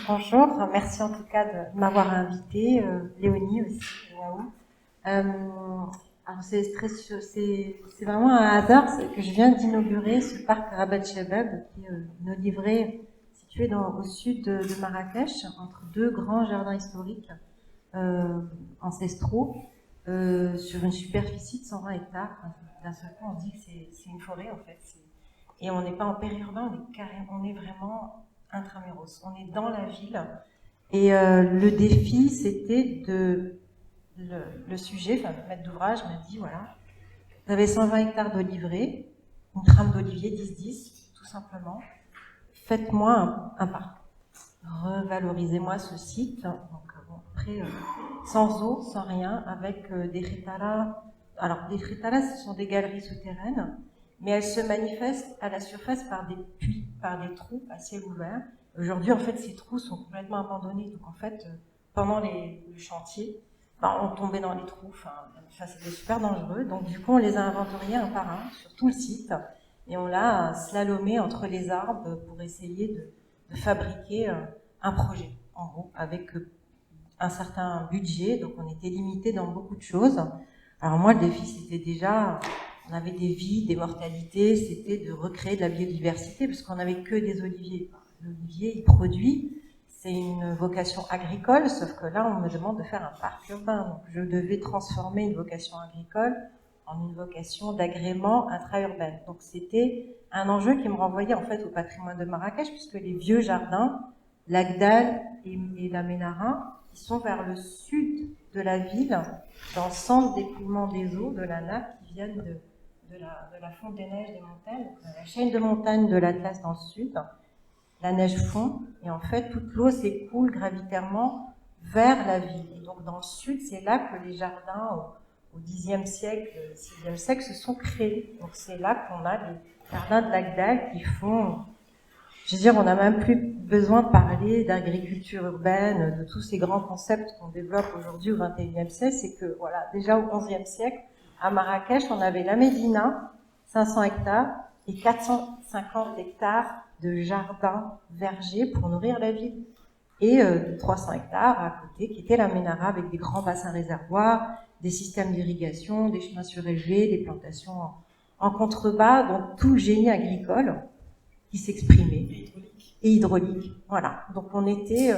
Bonjour, merci en tout cas de m'avoir invité, Léonie aussi, waouh. Alors c'est vraiment un hasard que je viens d'inaugurer ce parc Rabat Chebab, qui est une olivier situé au sud de Marrakech, entre deux grands jardins historiques ancestraux, sur une superficie de 120 hectares. D'un seul coup, on dit que c'est une forêt en fait. Et on n'est pas en périurbain, on est vraiment intramuros. On est dans la ville. Et le défi, c'était le sujet, enfin le maître d'ouvrage m'a dit voilà, vous avez 120 hectares d'oliviers, une trame d'olivier 10-10, tout simplement. Faites-moi un parc. Revalorisez-moi ce site. Donc, après, sans eau, sans rien, avec des ritalas. Alors, les ritalas, ce sont des galeries souterraines, mais elles se manifestent à la surface par des puits, par des trous à ciel ouvert. Aujourd'hui, en fait, ces trous sont complètement abandonnés. Donc, en fait, pendant le chantier, on tombait dans les trous. Enfin, c'était super dangereux. Donc, du coup, on les a inventoriés un par un sur tout le site. Et on l'a slalomé entre les arbres pour essayer de fabriquer un projet, en gros, avec un certain budget. Donc, on était limité dans beaucoup de choses. Alors moi, le défi, c'était déjà, on avait des vies, des mortalités, c'était de recréer de la biodiversité, parce qu'on n'avait que des oliviers. L'olivier, il produit, c'est une vocation agricole, sauf que là, on me demande de faire un parc urbain. Donc, je devais transformer une vocation agricole en une vocation d'agrément intra-urbaine. Donc, c'était un enjeu qui me renvoyait en fait au patrimoine de Marrakech, puisque les vieux jardins, l'Agdal et la Ménara, qui sont vers le sud de la ville, dans le sens d'écoulement des eaux de la nappe qui viennent de la fonte des neiges des montagnes, la chaîne de montagnes de l'Atlas dans le sud. La neige fond et en fait toute l'eau s'écoule gravitairement vers la ville. Et donc dans le sud, c'est là que les jardins au Xe siècle, VIe siècle se sont créés. Donc c'est là qu'on a les jardins de l'Agdal qui font... Je veux dire, on n'a même plus besoin de parler d'agriculture urbaine, de tous ces grands concepts qu'on développe aujourd'hui au XXIe siècle. C'est que, voilà, déjà au XIe siècle, à Marrakech, on avait la Médina, 500 hectares, et 450 hectares de jardins vergers pour nourrir la ville. Et 300 hectares à côté, qui était la Ménara, avec des grands bassins réservoirs, des systèmes d'irrigation, des chemins surélevés, des plantations en contrebas, donc tout le génie agricole qui s'exprimait, et hydraulique. Voilà. Donc on était...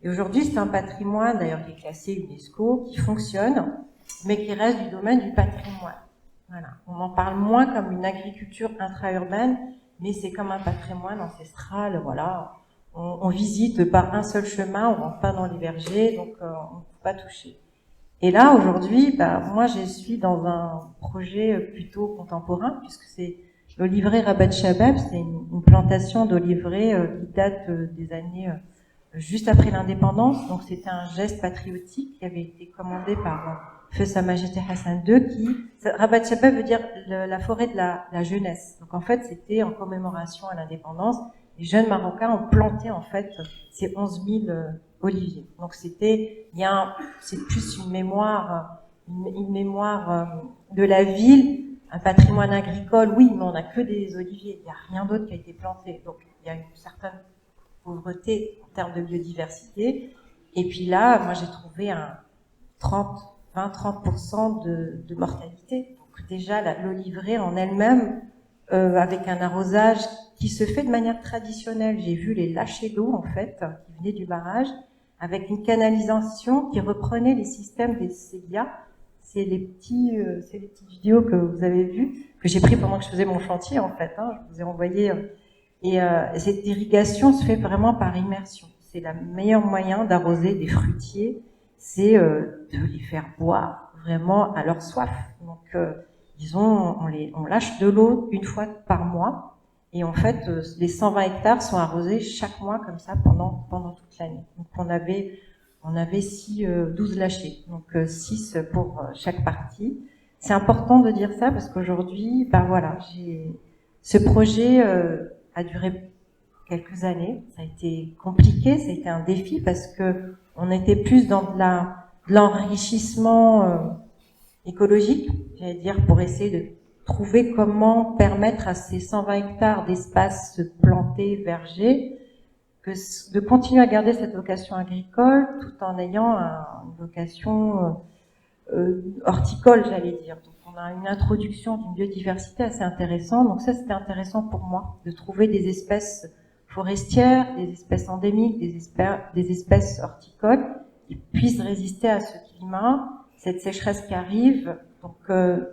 et aujourd'hui, c'est un patrimoine, d'ailleurs, qui est classé UNESCO, qui fonctionne, mais qui reste du domaine du patrimoine. Voilà. On en parle moins comme une agriculture intra-urbaine, mais c'est comme un patrimoine ancestral. Voilà. On visite par un seul chemin, on rentre pas dans les vergers, donc on ne peut pas toucher. Et là, aujourd'hui, moi, je suis dans un projet plutôt contemporain, puisque c'est l'olivier Rabat Chebab, c'est une plantation d'oliviers qui date des années juste après l'indépendance. Donc c'était un geste patriotique qui avait été commandé par Feu Sa Majesté Hassan II. Rabat Chebab veut dire la forêt de la jeunesse. Donc en fait, c'était en commémoration à l'indépendance. Les jeunes Marocains ont planté en fait ces 11 000 oliviers. Donc c'est plus une mémoire de la ville. Un patrimoine agricole, oui, mais on n'a que des oliviers. Il n'y a rien d'autre qui a été planté. Donc, il y a une certaine pauvreté en termes de biodiversité. Et puis là, moi, j'ai trouvé un 20-30% de mortalité. Donc, déjà, l'olivier en elle-même, avec un arrosage qui se fait de manière traditionnelle. J'ai vu les lâchers d'eau, en fait, qui venaient du barrage, avec une canalisation qui reprenait les systèmes des CELIA. C'est les petites vidéos que vous avez vues, que j'ai pris pendant que je faisais mon chantier, en fait. Je vous ai envoyé. Et cette irrigation se fait vraiment par immersion. C'est le meilleur moyen d'arroser des fruitiers, c'est de les faire boire vraiment à leur soif. Donc, disons, on lâche de l'eau une fois par mois. Et en fait, les 120 hectares sont arrosés chaque mois comme ça pendant toute l'année. Donc, on avait 12 lâchers, donc 6 pour chaque partie. C'est important de dire ça parce qu'aujourd'hui, voilà, ce projet a duré quelques années. Ça a été compliqué, ça a été un défi parce que on était plus dans de l'enrichissement écologique, j'allais dire, pour essayer de trouver comment permettre à ces 120 hectares d'espace plantés, vergers, de continuer à garder cette vocation agricole tout en ayant une vocation horticole, j'allais dire. Donc on a une introduction d'une biodiversité assez intéressante. Donc ça, c'était intéressant pour moi de trouver des espèces forestières, des espèces endémiques, des espèces horticoles qui puissent résister à ce climat, cette sécheresse qui arrive. Donc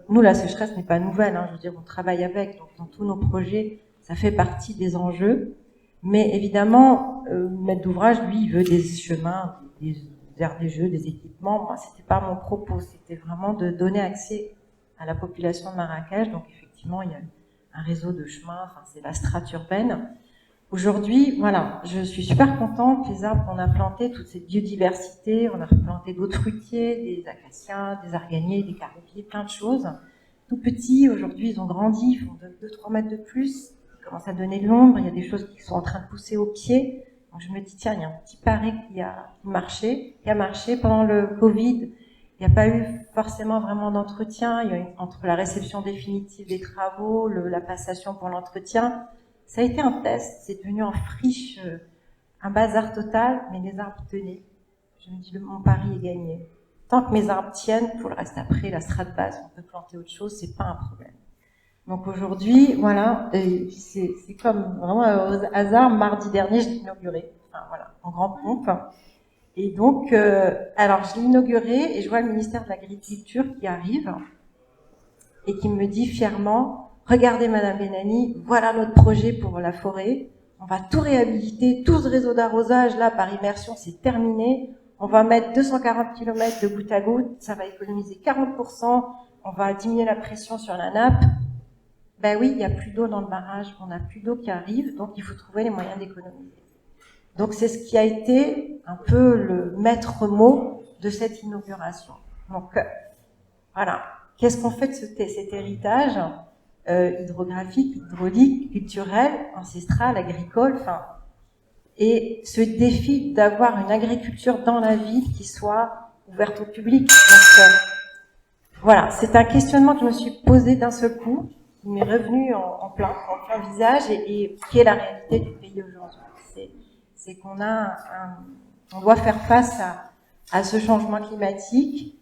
nous, la sécheresse n'est pas nouvelle, hein, je veux dire, on travaille avec, donc dans tous nos projets, ça fait partie des enjeux. Mais évidemment, le maître d'ouvrage, lui, il veut des chemins, des aires des jeux, des équipements. Moi, c'était pas mon propos, c'était vraiment de donner accès à la population de Marrakech. Donc effectivement, il y a un réseau de chemins, enfin, c'est la strate urbaine. Aujourd'hui, voilà, je suis super contente. Les arbres qu'on a plantés, toute cette biodiversité, on a replanté d'autres fruitiers, des acacias, des arganiers, des caroubiers, plein de choses. Tout petits, aujourd'hui, ils ont grandi, ils font 2-3 mètres de plus, ils commencent à donner de l'ombre, il y a des choses qui sont en train de pousser au pied. Donc je me dis, tiens, il y a un petit pari qui a marché pendant le Covid. Il n'y a pas eu forcément vraiment d'entretien. Il y a eu, entre la réception définitive des travaux, la passation pour l'entretien, ça a été un test, c'est devenu en friche, un bazar total, mais les arbres tenaient. Je me dis, mon pari est gagné. Tant que mes arbres tiennent, tout le reste après, la strate basse, on peut planter autre chose, c'est pas un problème. Donc aujourd'hui, voilà, c'est comme vraiment au hasard, mardi dernier, je l'ai inauguré, enfin voilà, en grande pompe. Et donc, alors je l'ai inauguré et je vois le ministère de l'Agriculture qui arrive et qui me dit fièrement, regardez Madame Benani, voilà notre projet pour la forêt. On va tout réhabiliter, tout ce réseau d'arrosage là par immersion, c'est terminé. On va mettre 240 km de goutte à goutte, ça va économiser 40%. On va diminuer la pression sur la nappe. Ben oui, il n'y a plus d'eau dans le barrage, on n'a plus d'eau qui arrive, donc il faut trouver les moyens d'économiser. Donc c'est ce qui a été un peu le maître mot de cette inauguration. Donc voilà. Qu'est-ce qu'on fait de cet héritage hydrographique, hydraulique, culturel, ancestral, agricole, enfin, et ce défi d'avoir une agriculture dans la ville qui soit ouverte au public. Donc, voilà, c'est un questionnement que je me suis posé d'un seul coup, qui m'est revenu en plein visage, et qui est la réalité du pays aujourd'hui. C'est qu'on on doit faire face à ce changement climatique,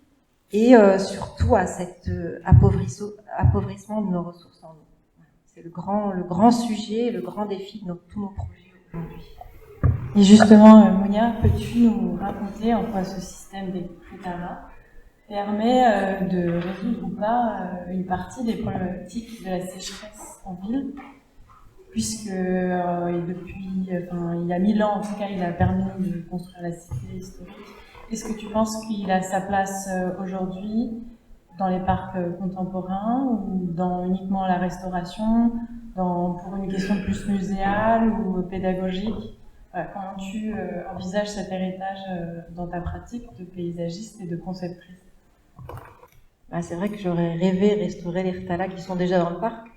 et surtout à cet appauvrissement de nos ressources en eau. C'est le grand sujet, le grand défi de tous nos projets aujourd'hui. Et justement, Mounia, peux-tu nous raconter en quoi ce système des Futara permet de résoudre ou pas une partie des problématiques de la sécheresse en ville, puisque depuis, il y a 1000 ans, en tout cas, il a permis de construire la cité historique. Est-ce que tu penses qu'il a sa place aujourd'hui dans les parcs contemporains ou dans uniquement la restauration, pour une question plus muséale ou pédagogique? Comment tu envisages cet héritage dans ta pratique de paysagiste et de conceptrice? C'est vrai que j'aurais rêvé restaurer les rtalas qui sont déjà dans le parc.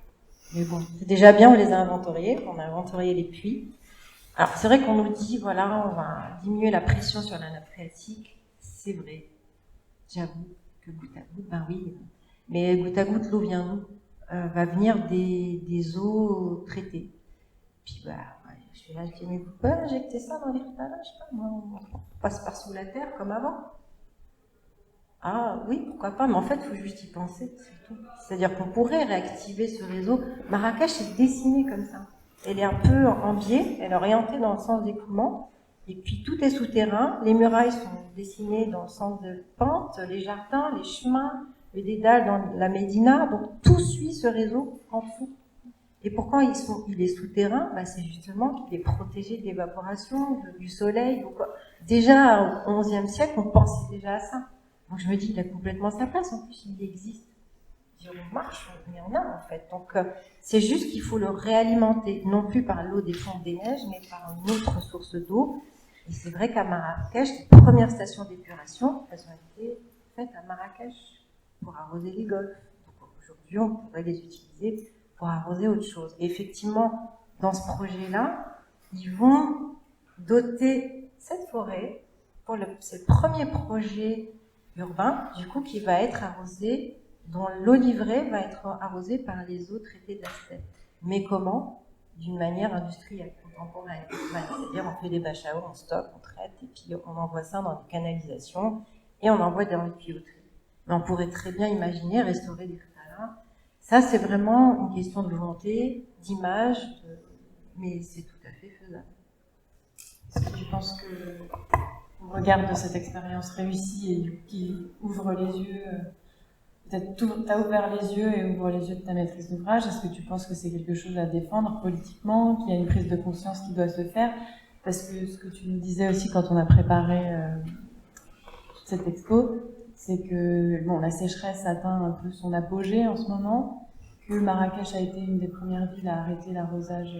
Mais bon, c'est déjà bien, on les a inventoriés, on a inventorié les puits. Alors c'est vrai qu'on nous dit, voilà, on va diminuer la pression sur la nappe phréatique. C'est vrai, j'avoue que goutte à goutte, ben oui. Mais goutte à goutte, l'eau vient d'où? Va venir des eaux traitées. Puis je suis là, je dis, mais vous pouvez injecter ça dans les rtalas, je sais pas, moi, on passe par sous la terre comme avant. Ah oui, pourquoi pas, mais en fait, il faut juste y penser, c'est tout. C'est-à-dire qu'on pourrait réactiver ce réseau. Marrakech est dessinée comme ça. Elle est un peu en biais, elle est orientée dans le sens d'écoulement, et puis tout est souterrain, les murailles sont dessinées dans le sens de pente, les jardins, les chemins, le dédale dans la médina, donc tout suit ce réseau en dessous. Et pourquoi il est souterrain? C'est justement qu'il est protégé de l'évaporation, du soleil. Donc, déjà au XIe siècle, on pensait déjà à ça. Donc je me dis, il a complètement sa place, en plus il existe. On marche, mais on a en fait. Donc c'est juste qu'il faut le réalimenter, non plus par l'eau des fonds des neiges, mais par une autre source d'eau. Et c'est vrai qu'à Marrakech, les premières stations d'épuration, elles ont été faites à Marrakech pour arroser les golfs. Donc aujourd'hui, on pourrait les utiliser pour arroser autre chose. Et effectivement, dans ce projet-là, ils vont doter cette forêt pour c'est le premier projet urbain, du coup, qui va être arrosé, dont l'eau livrée va être arrosée par les eaux traitées d'Astet. Mais comment? d'une manière industrielle, contemporaine. C'est-à-dire on fait des bâches à eau, on stocke, on traite, et puis on envoie ça dans des canalisations, et on envoie dans les tuyauteries. Mais on pourrait très bien imaginer restaurer des crétallins. Ça, c'est vraiment une question de volonté, d'image, mais c'est tout à fait faisable. Est-ce que tu penses que, au regard de cette expérience réussie et qui ouvre les yeux, peut-être t'as ouvert les yeux et ouvre les yeux de ta maîtrise d'ouvrage, est-ce que tu penses que c'est quelque chose à défendre politiquement, qu'il y a une prise de conscience qui doit se faire? Parce que ce que tu nous disais aussi quand on a préparé toute cette expo, c'est que bon, la sécheresse atteint un peu son apogée en ce moment, que Marrakech a été une des premières villes à arrêter l'arrosage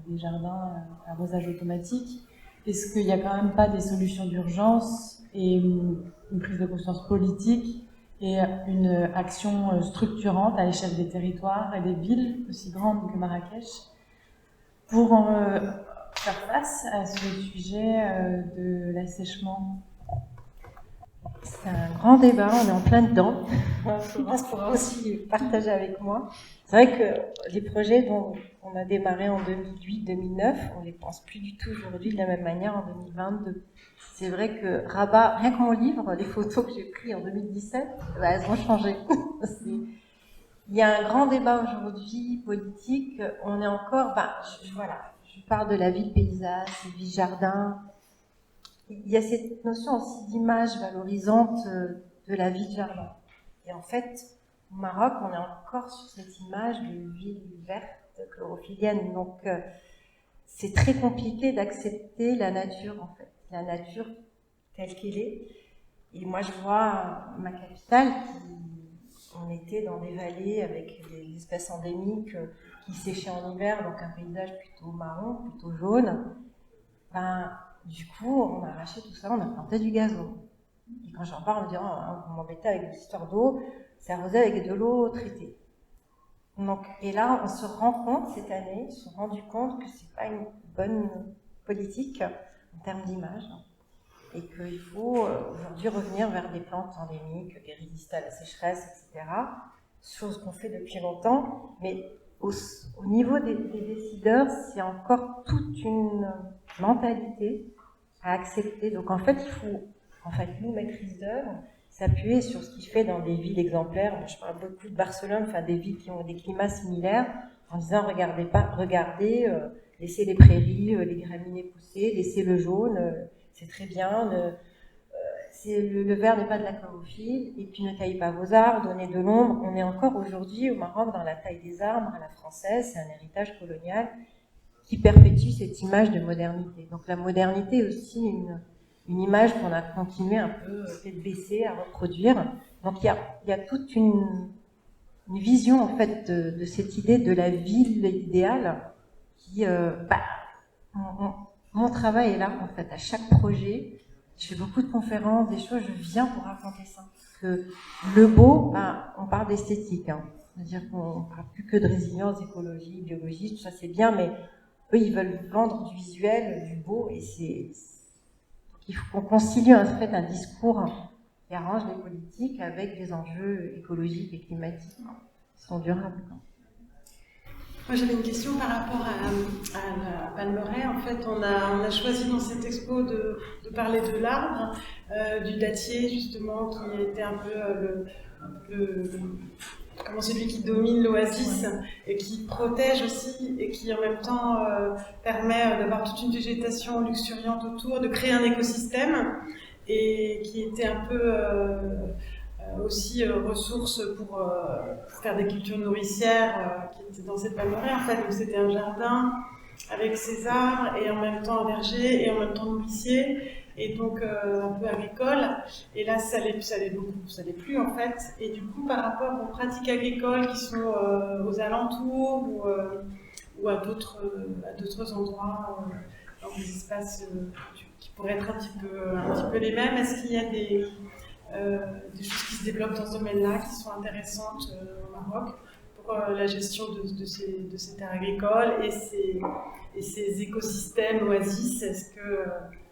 des jardins, l'arrosage automatique. Est-ce qu'il n'y a quand même pas des solutions d'urgence et une prise de conscience politique et une action structurante à l'échelle des territoires et des villes aussi grandes que Marrakech pour faire face à ce sujet de l'assèchement? C'est un grand débat, on est en plein dedans. Florence pourra aussi partager avec moi. C'est vrai que les projets dont on a démarré en 2008-2009, on ne les pense plus du tout aujourd'hui de la même manière en 2022. C'est vrai que Rabat, rien que mon livre, les photos que j'ai prises en 2017, elles ont changé. Il y a un grand débat aujourd'hui politique. On est encore, voilà, je parle de la ville paysage, la ville jardin. Il y a cette notion aussi d'image valorisante de la vie de jardin. Et en fait, au Maroc, on est encore sur cette image de ville verte, chlorophyllienne. Donc, c'est très compliqué d'accepter la nature, en fait. La nature telle qu'elle est. Et moi, je vois ma capitale, on était dans des vallées avec des espèces endémiques qui séchaient en hiver, donc un paysage plutôt marron, plutôt jaune. Du coup, on a arraché tout ça, on a planté du gazon. Et quand j'en parle, on me dit, vous m'embêtez avec des histoires d'eau, c'est arrosé avec de l'eau traitée. Donc, et là, on se rend compte cette année, ils se sont rendus compte que c'est pas une bonne politique en termes d'image, et qu'il faut aujourd'hui revenir vers des plantes endémiques, qui résistent à la sécheresse, etc. Chose qu'on fait depuis longtemps, mais au niveau des décideurs, c'est encore toute une mentalité à accepter. Donc en fait, il faut, nous, maîtrise d'œuvre, s'appuyer sur ce qui se fait dans des villes exemplaires. Je parle beaucoup de Barcelone, des villes qui ont des climats similaires, en disant regardez, laissez les prairies, les graminées pousser, laissez le jaune, c'est très bien. Le vert n'est pas de la chlorophylle, et puis ne taillez pas vos arbres, donnez de l'ombre. On est encore aujourd'hui au Maroc dans la taille des arbres à la française, c'est un héritage colonial qui perpétue cette image de modernité. Donc la modernité est aussi une image qu'on a continué un peu tête baissée à reproduire. Donc il y a toute une vision en fait de cette idée de la ville idéale qui, mon travail est là en fait à chaque projet. Je fais beaucoup de conférences, des choses, je viens pour raconter ça. Que le beau, on parle d'esthétique, c'est-à-dire qu'on ne parle plus que de résilience, d'écologie, biologie, tout ça c'est bien, mais eux ils veulent vendre du visuel, du beau, et il faut qu'on concilie en fait un discours qui arrange les politiques avec des enjeux écologiques et climatiques qui sont durables. Moi, j'avais une question par rapport à la palmeraie. En fait, on a choisi dans cette expo de parler de l'arbre, du dattier, justement, qui était un peu comment celui qui domine l'oasis et qui protège aussi et qui en même temps permet d'avoir toute une végétation luxuriante autour, de créer un écosystème et qui était un peu aussi ressource pour faire des cultures nourricières qui étaient dans cette palmeraie. En fait, donc c'était un jardin avec ses arbres et en même temps un verger et en même temps nourricier et donc un peu agricole. Et là, ça l'est plus en fait. Et du coup, par rapport aux pratiques agricoles qui sont aux alentours ou à d'autres endroits, dans des espaces qui pourraient être un petit peu les mêmes, est-ce qu'il y a des choses qui se développent dans ce domaine-là, qui sont intéressantes au Maroc pour la gestion de ces terres agricoles et ces écosystèmes oasis? Est-ce que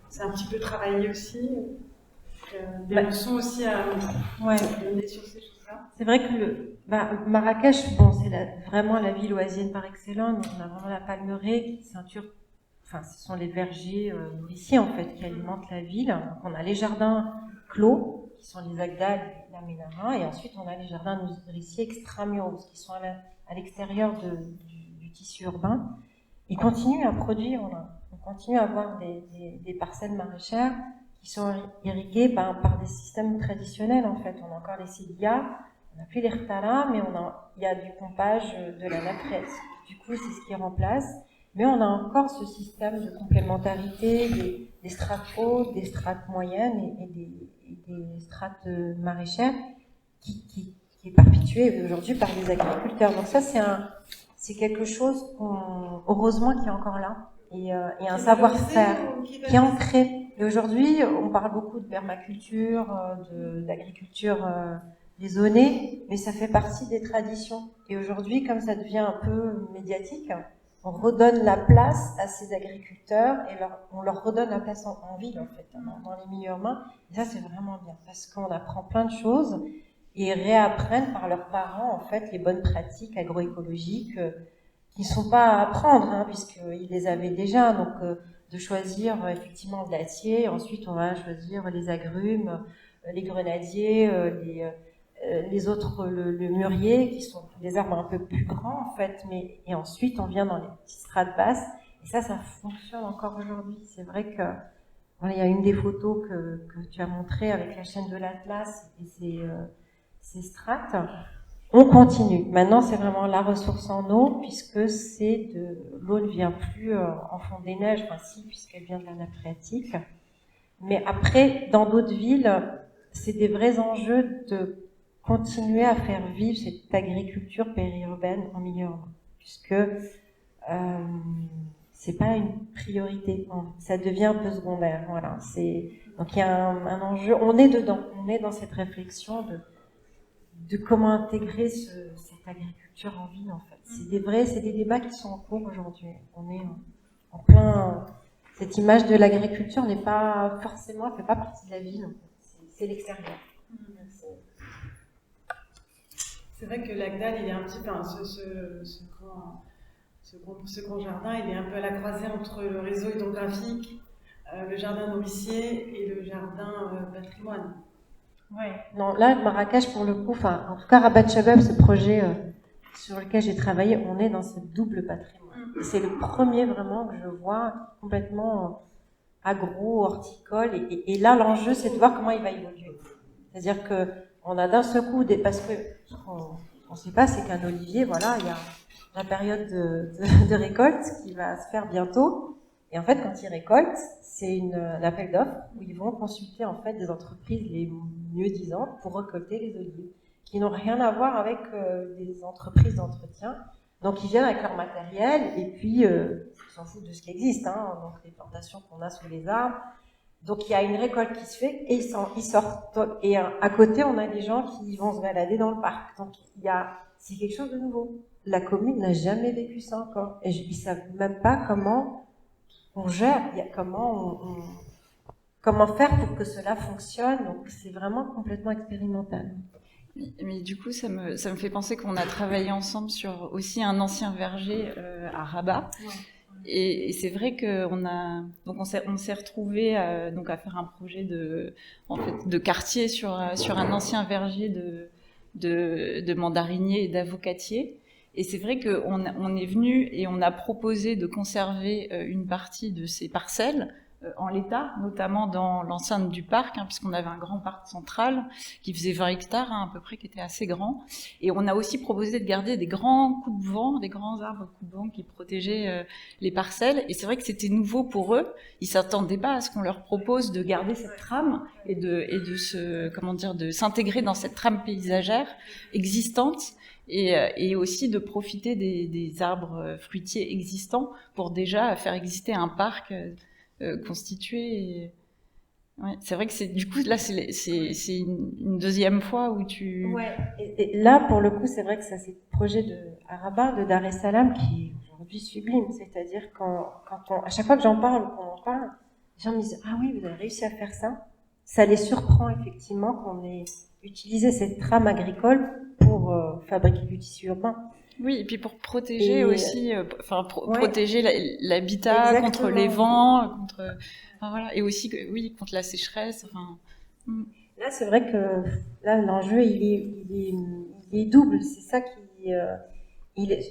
c'est un petit peu travaillé aussi des leçons aussi à donner sur ces choses-là? C'est vrai que Marrakech, bon, c'est vraiment la ville oasienne par excellence. On a vraiment la Palmeraie qui ceinture, enfin, ce sont les vergers nourriciers en fait qui alimentent la ville. Donc, on a les jardins clos qui sont les Agdal et la Ménara, et ensuite on a les jardins nourriciers extramuros qui sont à l'extérieur du tissu urbain. Ils continuent à produire, on continue à avoir des parcelles maraîchères qui sont irriguées par des systèmes traditionnels en fait. On a encore les Sidia, on n'a plus les Rtala, mais il y a du pompage de la nappe phréatique. Du coup, c'est ce qui remplace. Mais on a encore ce système de complémentarité des strates hautes, des strates moyennes et des strates maraîchères qui est perpétué aujourd'hui par les agriculteurs. Donc ça, c'est quelque chose heureusement qui est encore là et un savoir-faire qui est ancré. Et aujourd'hui, on parle beaucoup de permaculture, d'agriculture raisonnée, mais ça fait partie des traditions. Et aujourd'hui, comme ça devient un peu médiatique, on redonne la place à ces agriculteurs et on leur redonne la place en ville, en fait, dans les milieux urbains. Et ça, c'est vraiment bien parce qu'on apprend plein de choses et réapprennent par leurs parents, en fait, les bonnes pratiques agroécologiques qui ne sont pas à apprendre, hein, puisqu'ils les avaient déjà. Donc, de choisir effectivement de l'acier, ensuite on va choisir les agrumes, les grenadiers, les autres, le mûrier, qui sont des arbres un peu plus grands en fait, et ensuite on vient dans les petites strates basses, et ça fonctionne encore aujourd'hui. C'est vrai que voilà, il y a une des photos que tu as montrées avec la chaîne de l'Atlas et ces strates. On continue. Maintenant, c'est vraiment la ressource en eau, puisque l'eau ne vient plus en fond des neiges, enfin si, puisqu'elle vient de la nappe phréatique. Mais après, dans d'autres villes, c'est des vrais enjeux de continuer à faire vivre cette agriculture périurbaine en milieu urbain, puisque c'est pas une priorité, ça devient un peu secondaire. Voilà. Donc il y a un enjeu. On est dedans, on est dans cette réflexion de comment intégrer cette agriculture en ville en fait. C'est des débats qui sont en cours aujourd'hui. On est en plein. Cette image de l'agriculture n'est pas forcément, elle fait pas partie de la ville. En fait. C'est l'extérieur. C'est vrai que l'Agdal, il est un petit peu, ce grand jardin, il est un peu à la croisée entre le réseau hydrographique, le jardin nourricier et le jardin patrimoine. Ouais. Non, là, Marrakech, pour le coup, enfin, en tout cas, Rabat Shabab, ce projet sur lequel j'ai travaillé, on est dans ce double patrimoine. C'est le premier vraiment que je vois complètement agro, horticole, et là, l'enjeu, c'est de voir comment il va évoluer. C'est-à-dire que on a d'un seul coup parce que on sait pas, c'est qu'un olivier, voilà, il y a la période de récolte qui va se faire bientôt. Et en fait, quand ils récoltent, c'est un appel d'offres où ils vont consulter en fait des entreprises les mieux disantes pour récolter les oliviers, qui n'ont rien à voir avec des entreprises d'entretien. Donc ils viennent avec leur matériel et puis ils s'en foutent de ce qui existe, hein, donc les plantations qu'on a sous les arbres. Donc il y a une récolte qui se fait et ils sortent. Et à côté, on a des gens qui vont se balader dans le parc. Donc c'est quelque chose de nouveau. La commune n'a jamais vécu ça encore. Et ils savent même pas comment on gère, comment faire pour que cela fonctionne. Donc c'est vraiment complètement expérimental. Mais du coup, ça me fait penser qu'on a travaillé ensemble sur aussi un ancien verger à Rabat. Ouais. Et c'est vrai on s'est retrouvés donc à faire un projet de quartier sur un ancien verger de mandariniers et d'avocatiers. Et c'est vrai qu'on est venu et on a proposé de conserver une partie de ces parcelles en l'état, notamment dans l'enceinte du parc, puisqu'on avait un grand parc central qui faisait 20 hectares à peu près, qui était assez grand. Et on a aussi proposé de garder des grands coupe-vents, des grands arbres coupe-vents qui protégeaient les parcelles. Et c'est vrai que c'était nouveau pour eux. Ils s'attendaient pas à ce qu'on leur propose de garder cette trame et de s'intégrer dans cette trame paysagère existante. Et aussi de profiter des arbres fruitiers existants pour déjà faire exister un parc constitué. Ouais, c'est vrai que du coup là c'est une deuxième fois où tu. Ouais. Et là pour le coup c'est vrai que ça c'est le projet à Rabat de Dar es Salaam qui est aujourd'hui sublime. C'est-à-dire à chaque fois que j'en parle ou qu'on en parle, les gens me disent ah oui vous avez réussi à faire ça. Ça les surprend effectivement qu'on ait utilisé cette trame agricole pour fabriquer du tissu urbain. Oui, et puis pour protéger Et, aussi, ouais. protéger l'habitat Exactement. contre les vents, enfin, voilà, et aussi oui, contre la sécheresse. Enfin, Là, c'est vrai que là, l'enjeu, il est double. C'est ça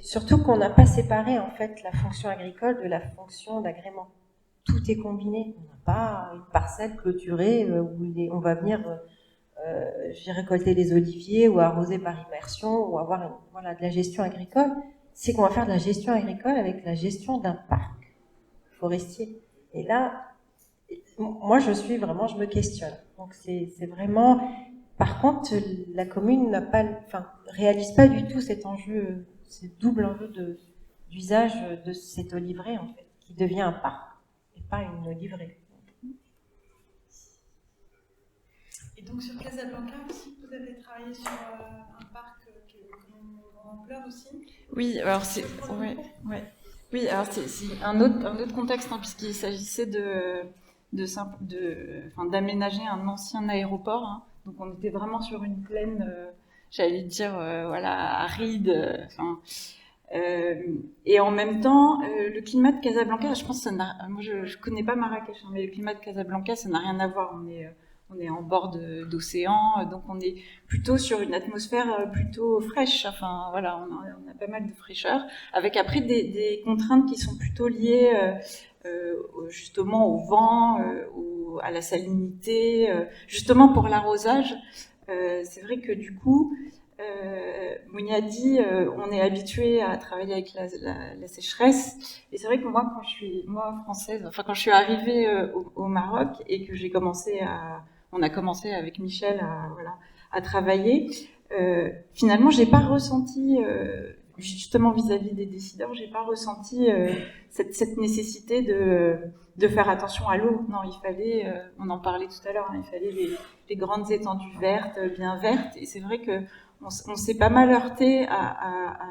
surtout qu'on n'a pas séparé en fait la fonction agricole de la fonction d'agrément. Tout est combiné. On n'a pas une parcelle clôturée où on va venir j'ai récolté les oliviers ou arroser par immersion ou avoir de la gestion agricole. C'est qu'on va faire de la gestion agricole avec la gestion d'un parc forestier. Et là, moi, je me questionne. Donc, c'est vraiment. Par contre, la commune réalise pas du tout cet enjeu, ce double enjeu d'usage de cet oliveraie, en fait, qui devient un parc et pas une oliverie. Et donc sur Casablanca aussi, vous avez travaillé sur un parc qui est de grande ampleur aussi. oui, alors c'est oui, alors c'est un autre contexte, hein, puisqu'il s'agissait d'aménager un ancien aéroport. Hein. Donc on était vraiment sur une plaine, j'allais dire, aride. Et en même temps, le climat de Casablanca, je pense que moi je connais pas Marrakech, hein, mais le climat de Casablanca, ça n'a rien à voir. On est en bord d'océan, donc on est plutôt sur une atmosphère plutôt fraîche. Enfin voilà, on a pas mal de fraîcheur, avec après des contraintes qui sont plutôt liées justement au vent, à la salinité, justement pour l'arrosage. C'est vrai que du coup, Mounia dit, on est habitué à travailler avec la sécheresse, et c'est vrai que moi, française, enfin quand je suis arrivée au Maroc et que on a commencé avec Michel à travailler, finalement, j'ai pas ressenti, justement vis-à-vis des décideurs, j'ai pas ressenti cette nécessité de faire attention à l'eau. Non, il fallait, on en parlait tout à l'heure, hein, il fallait les grandes étendues vertes, bien vertes, et c'est vrai que on s'est pas mal heurté à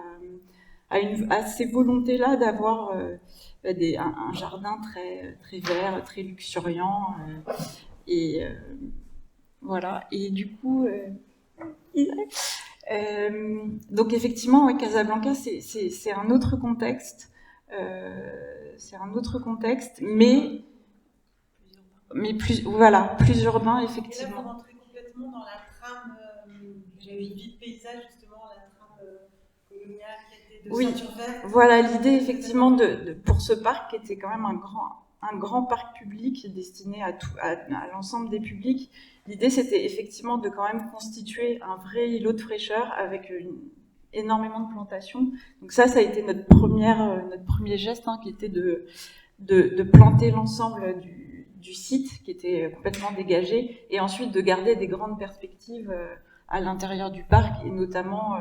ces volontés-là d'avoir un jardin très, très vert, très luxuriant. Voilà. Et du coup, donc effectivement, ouais, Casablanca, c'est un autre contexte. C'est un autre contexte, mais plus urbain, effectivement. Et là, vous rentrez complètement dans la trame vie de paysage, justement, la trame coloniale qui était de ceinture verte. Voilà, l'idée, effectivement, pour ce parc, qui était quand même un grand parc public destiné à l'ensemble des publics. L'idée, c'était effectivement de quand même constituer un vrai îlot de fraîcheur avec énormément de plantations. Donc ça a été notre premier geste, hein, qui était de planter l'ensemble du site, qui était complètement dégagé, et ensuite de garder des grandes perspectives à l'intérieur du parc, et notamment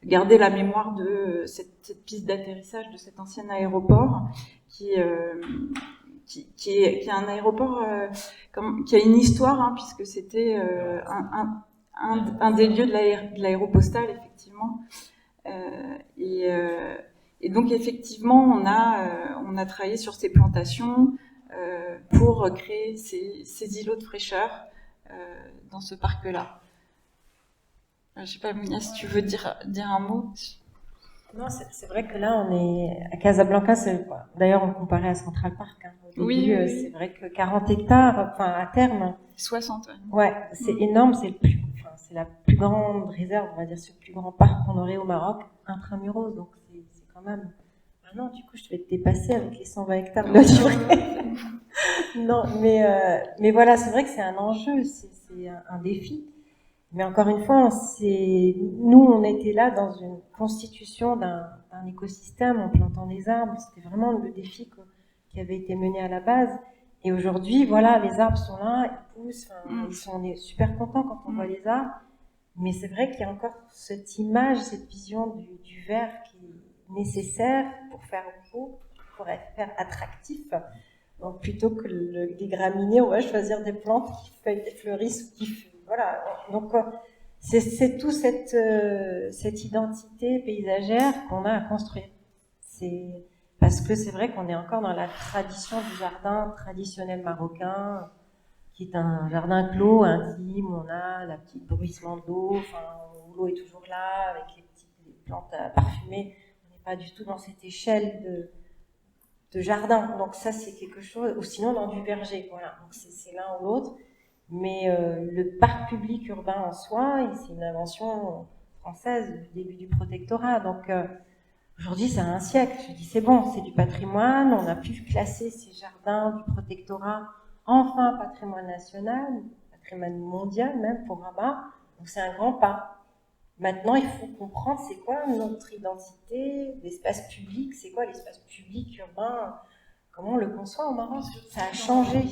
garder la mémoire de cette piste d'atterrissage de cet ancien aéroport qui est un aéroport qui a une histoire, hein, puisque c'était un des lieux de l'aéropostale, effectivement. Et donc effectivement, on a travaillé sur ces plantations pour créer ces îlots de fraîcheur dans ce parc-là. Je sais pas, Mounia, si tu veux dire un mot. Non, c'est vrai que là, on est à Casablanca, d'ailleurs, on comparait à Central Park. Hein, au début, oui. C'est vrai que 40 hectares, enfin, à terme. 60, ouais. C'est énorme, c'est la plus grande réserve, on va dire, c'est le plus grand parc qu'on aurait au Maroc, intramuros, donc c'est quand même. Non, du coup, je vais te dépasser avec les 120 hectares de durée. Non, mais voilà, c'est vrai que c'est un enjeu, c'est un défi. Mais encore une fois, nous, on était là dans une constitution d'un écosystème en plantant des arbres. C'était vraiment le défi qui avait été mené à la base. Et aujourd'hui, voilà, les arbres sont là, ils poussent. On est super contents quand on voit les arbres. Mais c'est vrai qu'il y a encore cette image, cette vision du vert qui est nécessaire pour faire beau, pour faire attractif. Donc plutôt que les graminées, on va choisir des plantes qui fleurissent ou qui voilà, donc c'est tout cette identité paysagère qu'on a à construire. Parce que c'est vrai qu'on est encore dans la tradition du jardin traditionnel marocain, qui est un jardin clos, intime, où on a la petite bruissement de l'eau, où l'eau est toujours là, avec les plantes parfumées. On n'est pas du tout dans cette échelle de jardin. Donc ça, c'est quelque chose, ou sinon dans du verger, voilà. Donc c'est l'un ou l'autre. Mais le parc public urbain en soi, c'est une invention française du début du protectorat. Donc aujourd'hui, ça a un siècle. Je dis c'est bon, c'est du patrimoine. On a pu classer ces jardins du protectorat enfin patrimoine national, patrimoine mondial même pour Rabat. Donc c'est un grand pas. Maintenant, il faut comprendre c'est quoi notre identité, l'espace public, c'est quoi l'espace public urbain, comment on le conçoit au Maroc. Ça a changé.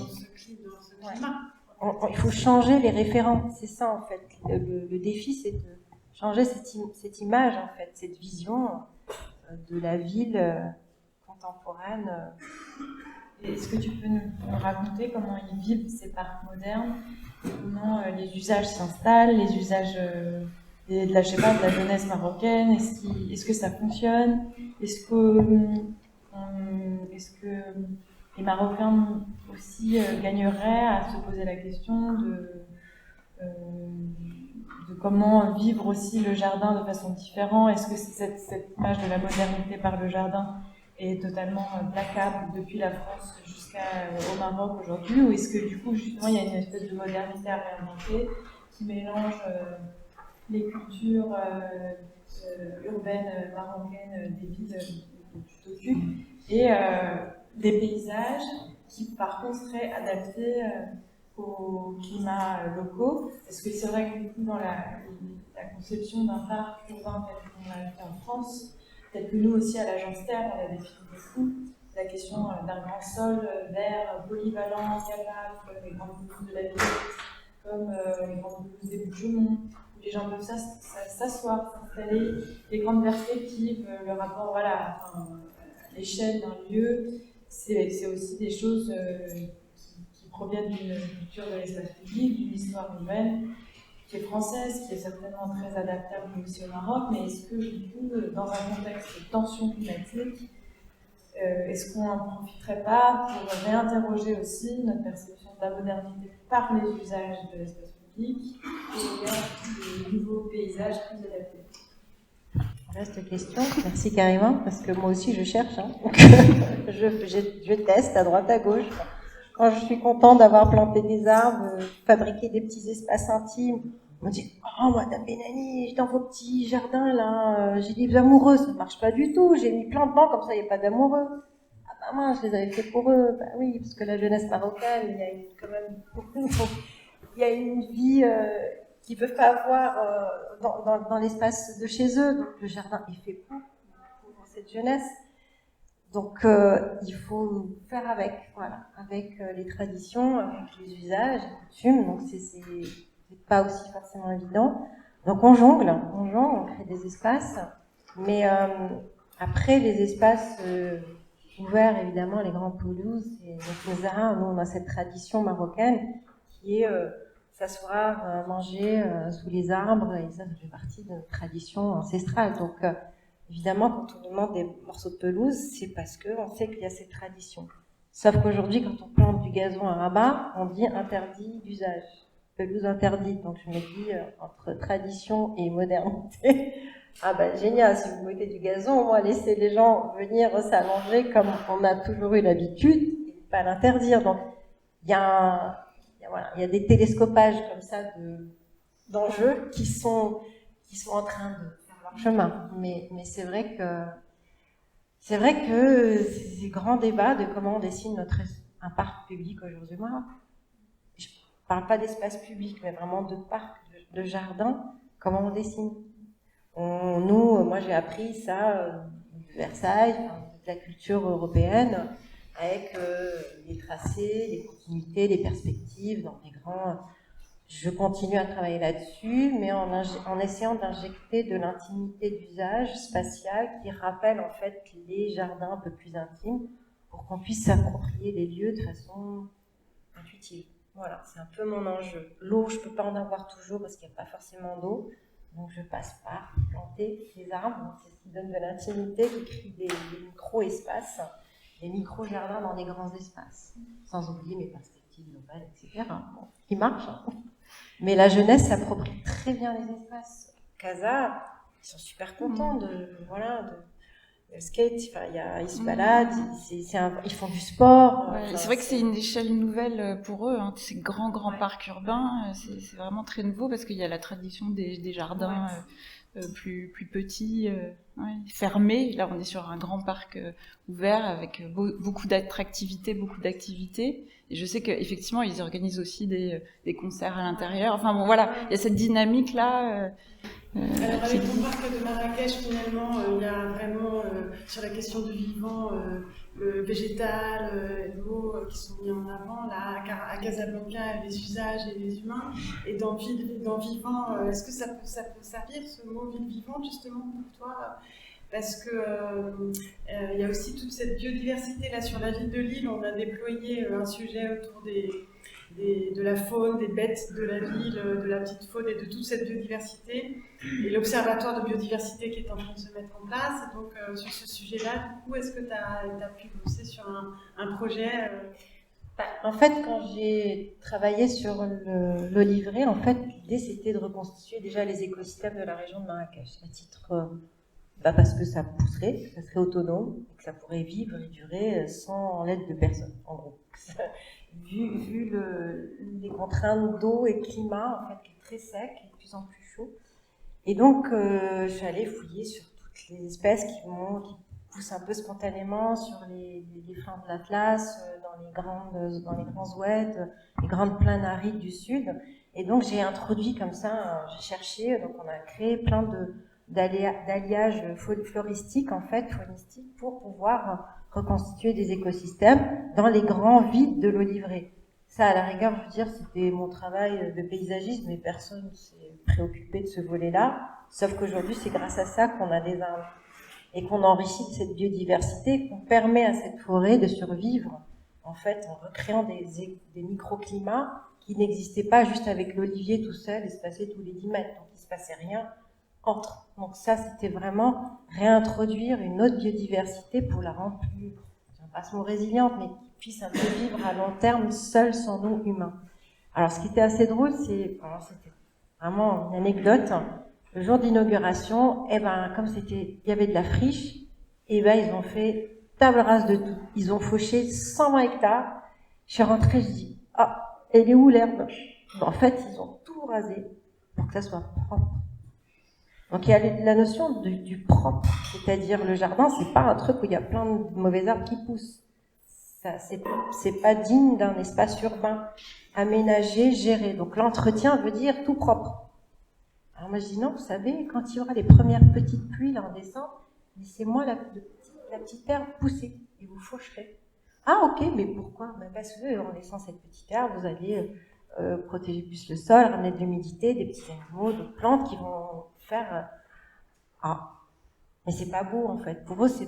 Il faut changer les référents, c'est ça en fait. Le défi, c'est de changer cette image en fait, cette vision de la ville contemporaine. Est-ce que tu peux nous raconter comment ils vivent ces parcs modernes, comment les usages s'installent, les usages de la jeunesse marocaine, est-ce que ça fonctionne, est-ce que les Marocains aussi gagneraient à se poser la question de comment vivre aussi le jardin de façon différente? Est-ce que cette image de la modernité par le jardin est totalement plaquable depuis la France jusqu'au Maroc aujourd'hui, ou est-ce que du coup justement il y a une espèce de modernité à réinventer qui mélange les cultures urbaines marocaines des villes que tu t'occupes et des paysages qui par contre seraient adaptés aux climats locaux? Parce que c'est vrai que du coup dans la conception d'un parc urbain tel qu'on l'a fait en France, peut-être que nous aussi à l'agence Terre, on l'a défini beaucoup, la question d'un grand sol vert, polyvalent, capable, comme les grandes pelouses de la ville, comme les grandes pelouses des Bouches-du-Mont, où les gens peuvent s'asseoir, s'installer, les grandes perspectives, le rapport à l'échelle d'un lieu, c'est aussi des choses qui proviennent d'une culture de l'espace public, d'une histoire humaine, qui est française, qui est certainement très adaptable aussi au Maroc, mais est-ce que du coup, dans un contexte de tension climatique, est-ce qu'on n'en profiterait pas pour réinterroger aussi notre perception de la modernité par les usages de l'espace public et des nouveaux paysages plus adaptés? Reste question, merci carrément, parce que moi aussi je cherche, donc je teste à droite à gauche. Quand je suis contente d'avoir planté des arbres, fabriqué des petits espaces intimes, on me dit « Oh, Madame Benani, dans vos petits jardins, là, j'ai des amoureux. » Ça ne marche pas du tout. J'ai mis plein de bancs, comme ça, il n'y a pas d'amoureux. Ah bah mince, je les avais fait pour eux. Bah oui, parce que la jeunesse marocaine, il y a quand même il y a une vie qu'ils ne peuvent pas avoir dans l'espace de chez eux. Donc le jardin est fait pour cette jeunesse. Donc il faut faire avec, voilà, avec les traditions, avec les usages, les coutumes. Donc c'est pas aussi forcément évident. Donc on jongle, on crée des espaces, mais après les espaces ouverts, évidemment, les grandes pelouses, et les Zahra, nous on a cette tradition marocaine qui est s'asseoir, manger sous les arbres, et ça fait partie de notre tradition ancestrale. Donc évidemment, quand on demande des morceaux de pelouse, c'est parce qu'on sait qu'il y a cette tradition. Sauf qu'aujourd'hui, quand on plante du gazon à Rabat, on dit interdit d'usage, pelouse interdite. Donc je me dis, entre tradition et modernité, ah ben génial, si vous mettez du gazon, au moins laissez les gens venir s'allonger comme on a toujours eu l'habitude, et pas l'interdire. Donc il y a des télescopages comme ça d'enjeux qui sont en train de chemin, mais c'est vrai que ces grands débats de comment on dessine un parc public aujourd'hui, moi, je parle pas d'espace public, mais vraiment de parc, de jardin, comment on dessine. Moi j'ai appris ça de Versailles, de la culture européenne, avec les tracés, les continuités, les perspectives dans les grands. Je continue à travailler là-dessus, mais en essayant d'injecter de l'intimité d'usage spatial qui rappelle en fait les jardins un peu plus intimes pour qu'on puisse s'approprier les lieux de façon intuitive. Voilà, c'est un peu mon enjeu. L'eau, je ne peux pas en avoir toujours parce qu'il n'y a pas forcément d'eau, donc je passe par planter des arbres, c'est ce qui donne de l'intimité, qui crée des micro-espaces, des micro-jardins dans des grands espaces, sans oublier mes perspectives politique globale, etc. Bon, qui marche. Hein. Mais la jeunesse s'approprie très bien les espaces. Casa, ils sont super contents de skate, ils se baladent, ils font du sport. Ouais, c'est vrai que c'est une échelle nouvelle pour eux, hein. Ces grands parcs urbains, c'est vraiment très nouveau parce qu'il y a la tradition des jardins plus petits, fermés. Là, on est sur un grand parc ouvert avec beaucoup d'attractivité, beaucoup d'activités. Et je sais qu'effectivement, ils organisent aussi des concerts à l'intérieur. Enfin bon, voilà, il y a cette dynamique-là. Alors avec ton parc de Marrakech, finalement, il y a vraiment sur la question du vivant, le végétal, l'eau qui sont mis en avant. Là, à Casablanca, les usages et les humains. Et dans vivant, est-ce que ça peut servir ce mot ville vivante justement pour toi? Parce que il y a aussi toute cette biodiversité là sur la ville de Lille. On a déployé un sujet autour de la faune, des bêtes de la ville, de la petite faune et de toute cette biodiversité. Et l'observatoire de biodiversité qui est en train de se mettre en place. Et donc, sur ce sujet-là, du coup, est-ce que tu as pu bosser sur un projet En fait, quand j'ai travaillé sur le livret, en fait, l'idée c'était de reconstituer déjà les écosystèmes de la région de Marrakech, à titre, parce que ça pousserait, ça serait autonome, que ça pourrait vivre et durer sans l'aide de personne, en gros. Vu les contraintes d'eau et climat, en fait, qui est très sec et de plus en plus chaud. Et donc, je suis allée fouiller sur toutes les espèces qui poussent un peu spontanément sur les flancs de l'Atlas, dans les grands oueds, les grandes plaines arides du sud. Et donc, j'ai introduit comme ça, j'ai cherché, donc on a créé plein d'alliages floristiques, en fait, faunistiques, pour pouvoir reconstituer des écosystèmes dans les grands vides de l'Olivret. Ça, à la rigueur, je veux dire, c'était mon travail de paysagisme, mais personne ne s'est préoccupé de ce volet-là, sauf qu'aujourd'hui, c'est grâce à ça qu'on a des arbres et qu'on enrichit de cette biodiversité, qu'on permet à cette forêt de survivre, en fait, en recréant des microclimats qui n'existaient pas juste avec l'olivier tout seul, espacé tous les 10 mètres, donc il ne se passait rien entre. Donc ça, c'était vraiment réintroduire une autre biodiversité pour la rendre plus, je ne pas ce mot résiliente, mais qui puisse un peu vivre à long terme seule sans nous humains. Alors ce qui était assez drôle, c'était vraiment une anecdote. Le jour d'inauguration, comme il y avait de la friche, ils ont fait table rase de tout. Ils ont fauché 120 hectares. Je suis rentrée, je dis, elle est où l'herbe? En fait, ils ont tout rasé pour que ça soit propre. Donc il y a la notion du propre, c'est-à-dire le jardin, c'est pas un truc où il y a plein de mauvais arbres qui poussent. Ça, c'est pas digne d'un espace urbain aménagé, géré. Donc l'entretien veut dire tout propre. Alors moi je dis non, vous savez, quand il y aura les premières petites pluies là en décembre, laissez-moi la petite herbe pousser et vous faucherez. Ah ok, mais pourquoi? Parce que en laissant cette petite herbe, vous allez protéger plus le sol, ramener de l'humidité, des petits animaux, d'autres plantes qui vont faire mais c'est pas beau en fait. Pour eux, si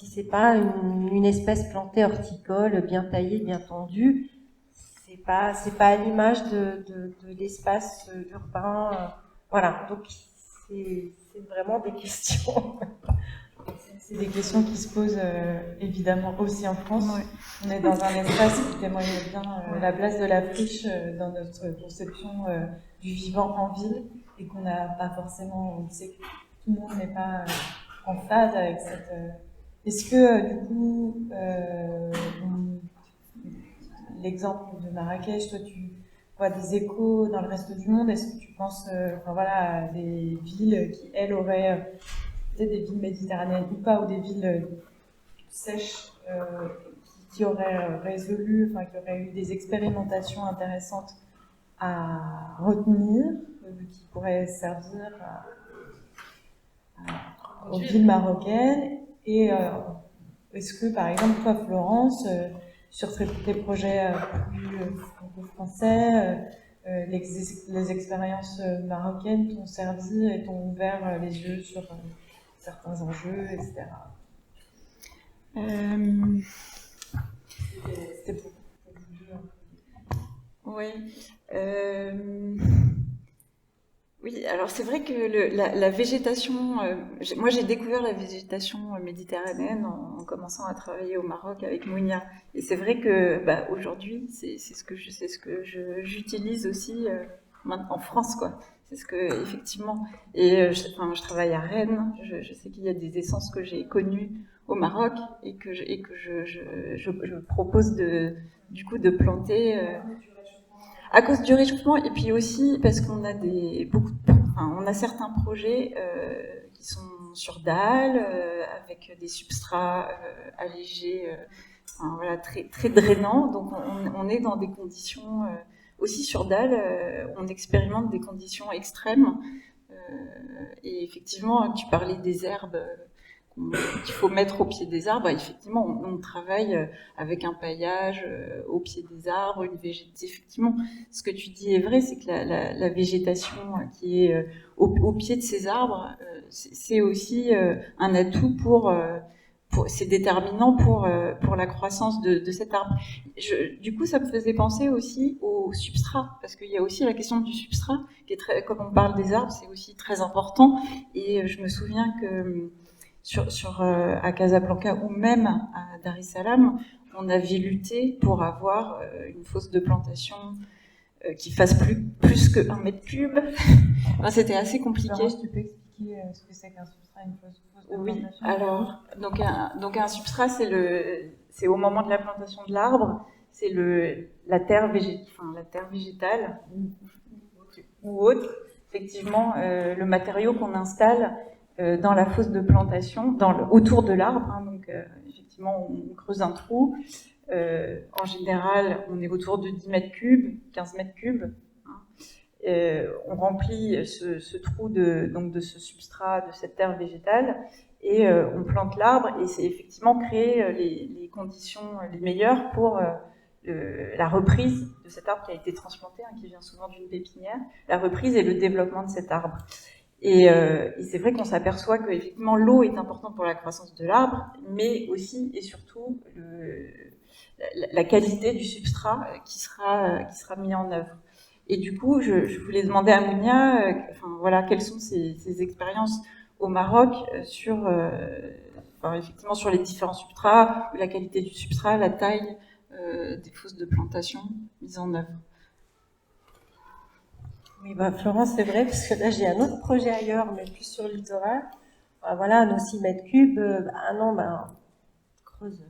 c'est pas une espèce plantée horticole, bien taillée, bien tendue, c'est pas à l'image de l'espace urbain. Voilà. Donc c'est vraiment des questions. C'est des questions qui se posent évidemment aussi en France. Ouais. On est dans un espace qui témoigne bien la place de la friche dans notre conception du vivant en ville et qu'on n'a pas forcément, on sait que tout le monde n'est pas en phase avec cette... Est-ce que du coup, l'exemple de Marrakech, toi tu vois des échos dans le reste du monde, est-ce que tu penses à des villes qui, elles, auraient... peut-être des villes méditerranéennes ou pas, ou des villes sèches qui auraient résolu, qui auraient eu des expérimentations intéressantes à retenir, qui pourraient servir aux villes marocaines. Et est-ce que, par exemple, toi, Florence, sur tes projets plus français, les expériences marocaines t'ont servi et t'ont ouvert les yeux sur certains enjeux, etc. C'était pour vous deux. Oui. Oui, alors c'est vrai que la végétation, moi j'ai découvert la végétation méditerranéenne en commençant à travailler au Maroc avec Mounia. Et c'est vrai que bah, aujourd'hui, c'est ce que j'utilise aussi en France, quoi. C'est ce que, effectivement, et je travaille à Rennes, je sais qu'il y a des essences que j'ai connues au Maroc et que je propose du coup de planter. À cause du réchauffement, et puis aussi parce qu'on a on a certains projets qui sont sur dalle, avec des substrats allégés, enfin, voilà, très, très drainants. Donc on est dans des conditions aussi sur dalle, on expérimente des conditions extrêmes. Et effectivement, tu parlais des herbes qu'il faut mettre au pied des arbres. Effectivement, on travaille avec un paillage au pied des arbres, une végétation. Effectivement, ce que tu dis est vrai, c'est que la végétation qui est au pied de ces arbres, c'est aussi un atout c'est déterminant pour la croissance de cet arbre. Du coup, ça me faisait penser aussi au substrat, parce qu'il y a aussi la question du substrat, qui est très, comme on parle des arbres, c'est aussi très important. Et je me souviens que à Casablanca ou même à Dar es Salaam, on avait lutté pour avoir une fosse de plantation qui fasse plus que 1 mètre cube. Enfin, c'était assez compliqué. Florence, tu peux expliquer ce que c'est qu'un substrat, une fosse de Oui, plantation? alors, donc un substrat, c'est au moment de la plantation de l'arbre, c'est la terre végétale ou autre, effectivement, le matériau qu'on installe dans la fosse de plantation, autour de l'arbre. Hein, donc, effectivement, on creuse un trou. En général, on est autour de 10 mètres cubes, 15 mètres cubes. Hein. On remplit ce trou de ce substrat, de cette terre végétale, et on plante l'arbre. Et c'est effectivement créer les conditions les meilleures pour la reprise de cet arbre qui a été transplanté, hein, qui vient souvent d'une pépinière, la reprise et le développement de cet arbre. Et c'est vrai qu'on s'aperçoit que effectivement l'eau est importante pour la croissance de l'arbre, mais aussi et surtout la qualité du substrat qui sera mis en œuvre. Et du coup, je voulais demander à Mounia, voilà, quelles sont ses expériences au Maroc effectivement sur les différents substrats, la qualité du substrat, la taille des fosses de plantation mises en œuvre. Oui, bah, Florence, c'est vrai, parce que là, j'ai un autre projet ailleurs, mais plus sur le littoral. Voilà, nos 6 mètres cubes, on creuse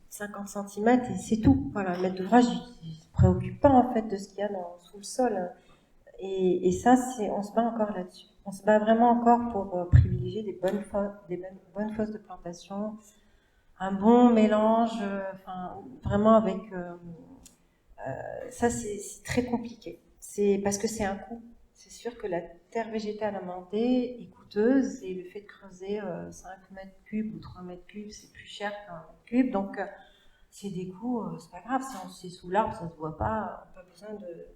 50 cm et c'est tout. Voilà, le maître d'ouvrage, il ne se préoccupe pas, en fait, de ce qu'il y a sous le sol. Et ça, on se bat encore là-dessus. On se bat vraiment encore pour privilégier des bonnes fosses de plantation, un bon mélange, vraiment avec... ça, c'est très compliqué. C'est parce que c'est un coût. C'est sûr que la terre végétale amendée est coûteuse et le fait de creuser 5 mètres cubes ou 3 mètres cubes, c'est plus cher qu'un mètre cube. Donc, c'est des coûts, c'est pas grave. Si c'est sous l'arbre, ça se voit pas. Pas besoin de...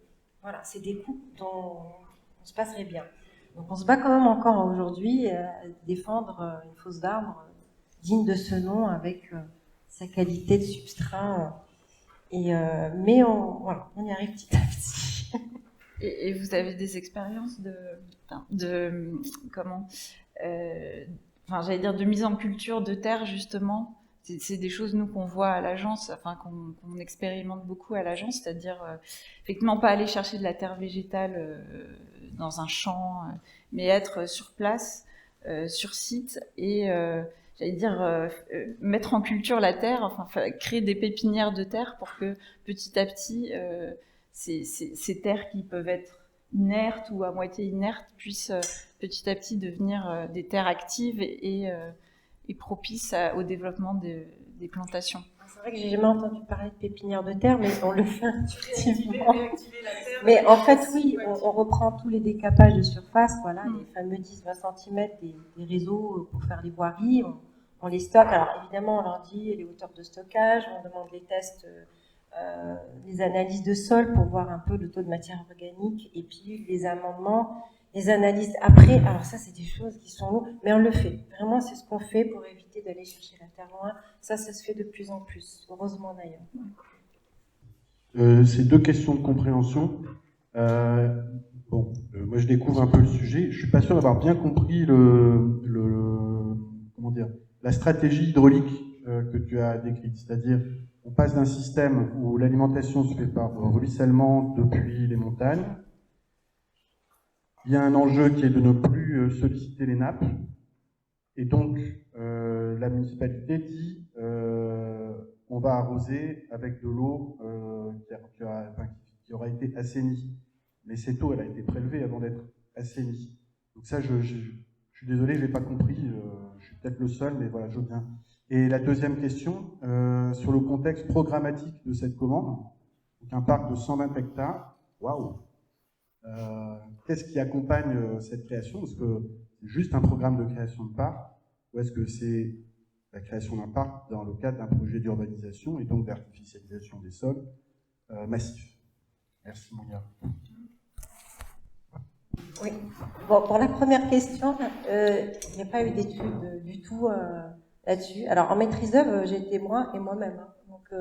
Voilà, c'est des coûts dont on se passerait bien. Donc, on se bat quand même encore aujourd'hui à défendre une fosse d'arbre digne de ce nom avec sa qualité de substrat. Mais on y arrive petit à petit. Et vous avez des expériences de mise en culture de terre, justement? C'est des choses, nous, qu'on voit à l'agence, qu'on expérimente beaucoup à l'agence, c'est-à-dire, effectivement, pas aller chercher de la terre végétale dans un champ, mais être sur place, sur site, et, mettre en culture la terre, créer des pépinières de terre pour que, petit à petit, ces terres qui peuvent être inertes ou à moitié inertes puissent petit à petit devenir des terres actives et propices au développement des plantations. C'est vrai que j'ai jamais entendu parler de pépinière de terre, mais on le fait intuitivement. Mais en fait, oui, on reprend tous les décapages de surface, voilà, les fameux 10-20 cm des réseaux pour faire les voiries, on les stocke. Alors évidemment, on leur dit les hauteurs de stockage, on demande les tests, les analyses de sol pour voir un peu le taux de matière organique, et puis les amendements, les analyses après. Alors ça, c'est des choses qui sont lourdes, mais on le fait. Vraiment, c'est ce qu'on fait pour éviter d'aller chercher la terre loin. Ça se fait de plus en plus, heureusement d'ailleurs. C'est 2 questions de compréhension. moi je découvre un peu le sujet. Je suis pas sûr d'avoir bien compris comment dire, la stratégie hydraulique que tu as décrite. C'est-à-dire, on passe d'un système où l'alimentation se fait par ruissellement depuis les montagnes. Il y a un enjeu qui est de ne plus solliciter les nappes. Et donc, la municipalité dit on va arroser avec de l'eau qui aura été assainie. Mais cette eau, elle a été prélevée avant d'être assainie. Donc ça, je suis désolé, je n'ai pas compris. Je suis peut-être le seul, mais voilà, je veux bien. Et la deuxième question, sur le contexte programmatique de cette commande, donc un parc de 120 hectares, waouh. Qu'est-ce qui accompagne cette création? Est-ce que c'est juste un programme de création de parc, ou est-ce que c'est la création d'un parc dans le cadre d'un projet d'urbanisation et donc d'artificialisation des sols massif? Merci, Monia. Oui. Bon, pour la première question, il n'y a pas eu d'études du tout là-dessus. Alors, en maîtrise d'œuvre, j'ai été moi et moi-même. Hein. Donc,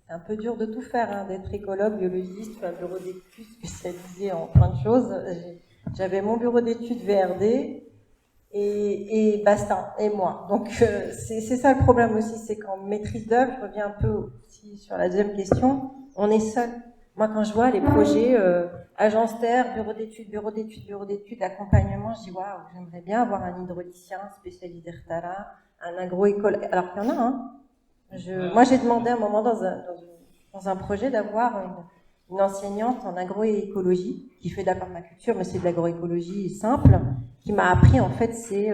c'est un peu dur de tout faire, hein, d'être écologue, biologiste, un bureau d'études spécialisé en plein de choses. J'avais mon bureau d'études VRD et basta, et moi. Donc, c'est ça le problème aussi, c'est qu'en maîtrise d'œuvre, je reviens un peu aussi sur la deuxième question, on est seul. Moi, quand je vois les projets agence terre, bureau d'études, accompagnement, je dis waouh, j'aimerais bien avoir un hydraulicien spécialisé RTALA, un agroécologue. Alors qu'il y en a, hein. Moi, j'ai demandé à un moment dans un projet d'avoir une enseignante en agroécologie qui fait de la permaculture, mais c'est de l'agroécologie simple, qui m'a appris en fait ces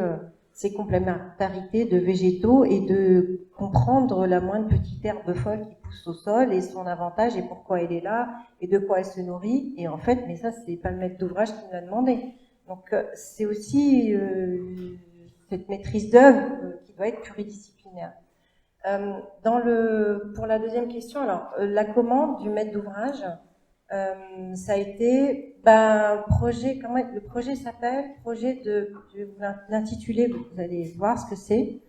complémentarités de végétaux et de comprendre la moindre petite herbe folle qui pousse au sol et son avantage et pourquoi elle est là et de quoi elle se nourrit. Et en fait, mais ça, c'est pas le maître d'ouvrage qui me l'a demandé. Donc, c'est aussi cette maîtrise d'œuvre qui doit être pluridisciplinaire. Pour la deuxième question, alors, la commande du maître d'ouvrage, ça a été projet, le projet s'appelle projet l'intitulé, vous allez voir ce que c'est.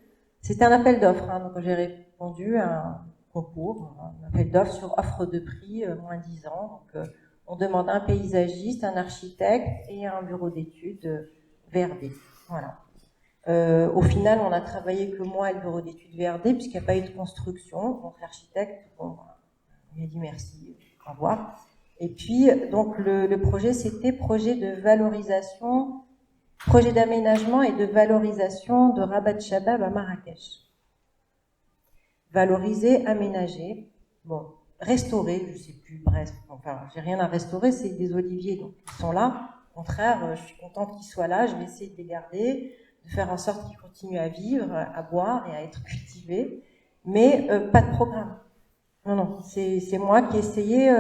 C'était un appel d'offres, hein, donc j'ai répondu à un concours, un appel d'offres sur offre de prix moins 10 ans. Donc, on demande un paysagiste, un architecte et un bureau d'études VRD. Voilà. Au final, on a travaillé que moi et le bureau d'études VRD puisqu'il n'y a pas eu de construction. Donc l'architecte, il a dit merci, au revoir. Et puis, donc, le projet, c'était projet de valorisation, projet d'aménagement et de valorisation de Rabat Shabab à Marrakech. Valoriser, aménager, bon, restaurer, je sais plus, bref, enfin, j'ai rien à restaurer, c'est des oliviers, donc ils sont là. Au contraire, je suis contente qu'ils soient là, je vais essayer de les garder, de faire en sorte qu'ils continuent à vivre, à boire et à être cultivés, mais pas de programme. Non, c'est moi qui ai essayé.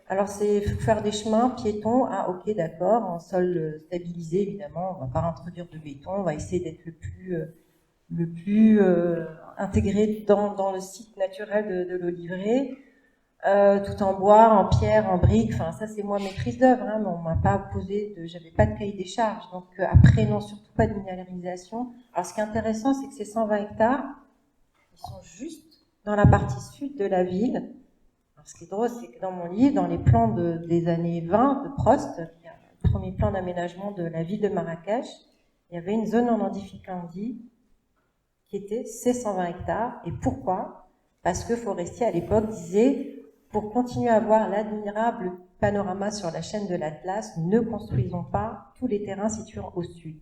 Alors, c'est faire des chemins piétons. Ah, ok, d'accord, en sol stabilisé, évidemment. On va pas introduire de béton. On va essayer d'être le plus intégré dans le site naturel de l'Olivier, tout en bois, en pierre, en briques. Enfin, ça, c'est moi maîtrise d'œuvre. Hein, mais on m'a pas posé j'avais pas de cahier des charges. Donc, après, non, surtout pas de minéralisation. Alors, ce qui est intéressant, c'est que ces 120 hectares, ils sont juste dans la partie sud de la ville. Alors, ce qui est drôle, c'est que dans mon livre, dans les plans des années 20 de Prost, qui est le premier plan d'aménagement de la ville de Marrakech, il y avait une zone en Andificandie qui était ces 120 hectares. Et pourquoi? Parce que Forestier, à l'époque, disait pour continuer à avoir l'admirable panorama sur la chaîne de l'Atlas, ne construisons pas tous les terrains situés au sud.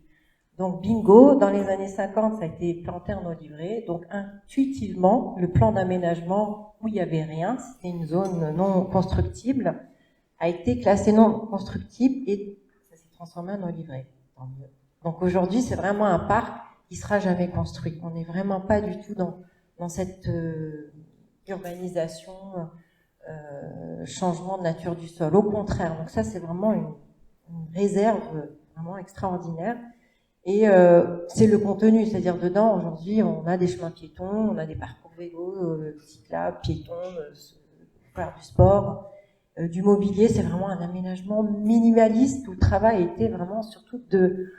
Donc, bingo, dans les années 50, ça a été planté en olivier. Donc, intuitivement, le plan d'aménagement où il n'y avait rien, c'était une zone non constructible, a été classé non constructible et ça s'est transformé en olivier. Tant mieux. Donc, aujourd'hui, c'est vraiment un parc qui ne sera jamais construit. On n'est vraiment pas du tout dans cette urbanisation, changement de nature du sol. Au contraire. Donc, ça, c'est vraiment une réserve vraiment extraordinaire. Et c'est le contenu, c'est-à-dire dedans, aujourd'hui, on a des chemins piétons, on a des parcours vélos, cyclables, piétons, faire du sport, du mobilier. C'est vraiment un aménagement minimaliste où le travail était vraiment surtout de